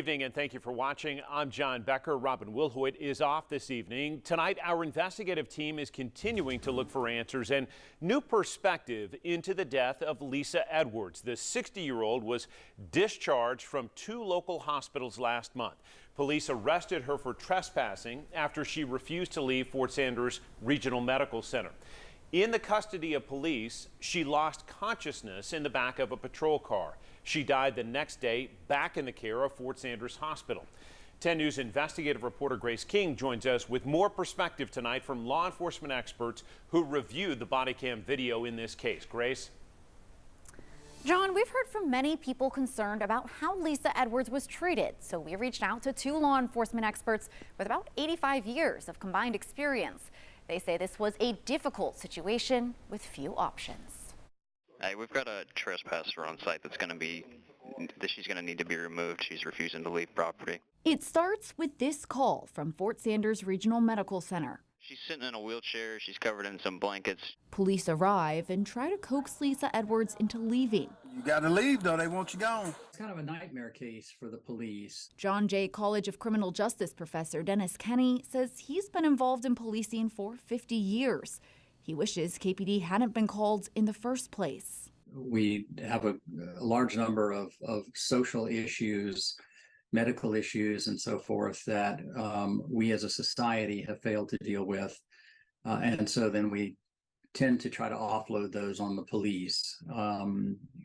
Good evening and thank you for watching. I'm John Becker. Robin Wilhoit is off this evening. Tonight, our investigative team is continuing to look for answers and new perspective into the death of Lisa Edwards. The 60-year-old was discharged from 2 local hospitals last month. Police arrested her for trespassing after she refused to leave Fort Sanders Regional Medical Center. In the custody of police, she lost consciousness in the back of a patrol car. She died the next day back in the care of Fort Sanders Hospital. 10 News investigative reporter Grace King joins us with more perspective tonight from law enforcement experts who reviewed the body cam video in this case. Grace? John, we've heard from many people concerned about how Lisa Edwards was treated. So we reached out to 2 law enforcement experts with about 85 years of combined experience. They say this was a difficult situation with few options. Hey, we've got a trespasser on site she's going to need to be removed. She's refusing to leave property. It starts with this call from Fort Sanders Regional Medical Center. She's sitting in a wheelchair. She's covered in some blankets. Police arrive and try to coax Lisa Edwards into leaving. You got to leave, though. They want you gone. It's kind of a nightmare case for the police. John Jay College of Criminal Justice professor Dennis Kenney says he's been involved in policing for 50 years. He wishes KPD hadn't been called in the first place. We have a large number of social issues, medical issues, and so forth that we as a society have failed to deal with. And so then we tend to try to offload those on the police,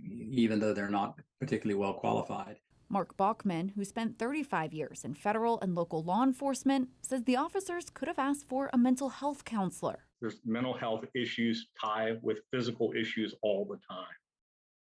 even though they're not particularly well qualified. Mark Bachman, who spent 35 years in federal and local law enforcement, says the officers could have asked for a mental health counselor. There's mental health issues tie with physical issues all the time.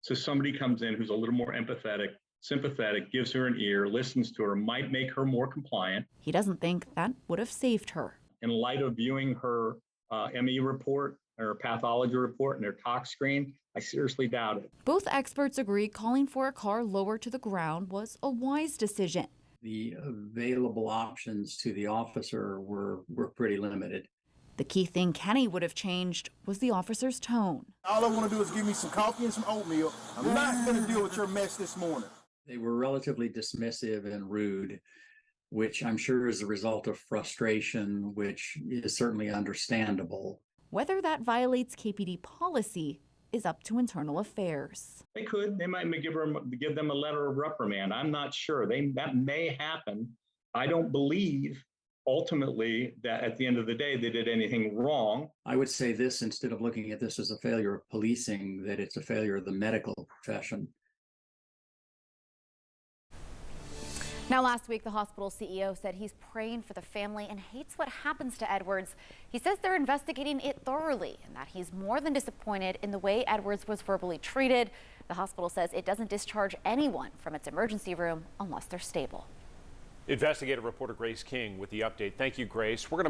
So somebody comes in who's a little more empathetic, sympathetic, gives her an ear, listens to her, might make her more compliant. He doesn't think that would have saved her. In light of viewing her ME report, her pathology report, and her tox screen, I seriously doubt it. Both experts agree calling for a car lower to the ground was a wise decision. The available options to the officer were pretty limited. The key thing Kenny would have changed was the officer's tone. All I want to do is give me some coffee and some oatmeal. I'm not going to deal with your mess this morning. They were relatively dismissive and rude, which I'm sure is a result of frustration, which is certainly understandable. Whether that violates KPD policy is up to internal affairs. They could. They might give them a letter of reprimand. I'm not sure. That may happen. I don't believe ultimately that at the end of the day they did anything wrong. I would say this, instead of looking at this as a failure of policing, that it's a failure of the medical profession. Now, last week, the hospital CEO said he's praying for the family and hates what happens to Edwards. He says they're investigating it thoroughly and that he's more than disappointed in the way Edwards was verbally treated. The hospital says it doesn't discharge anyone from its emergency room unless they're stable. Investigative reporter Grace King with the update. Thank you, Grace. We're going to move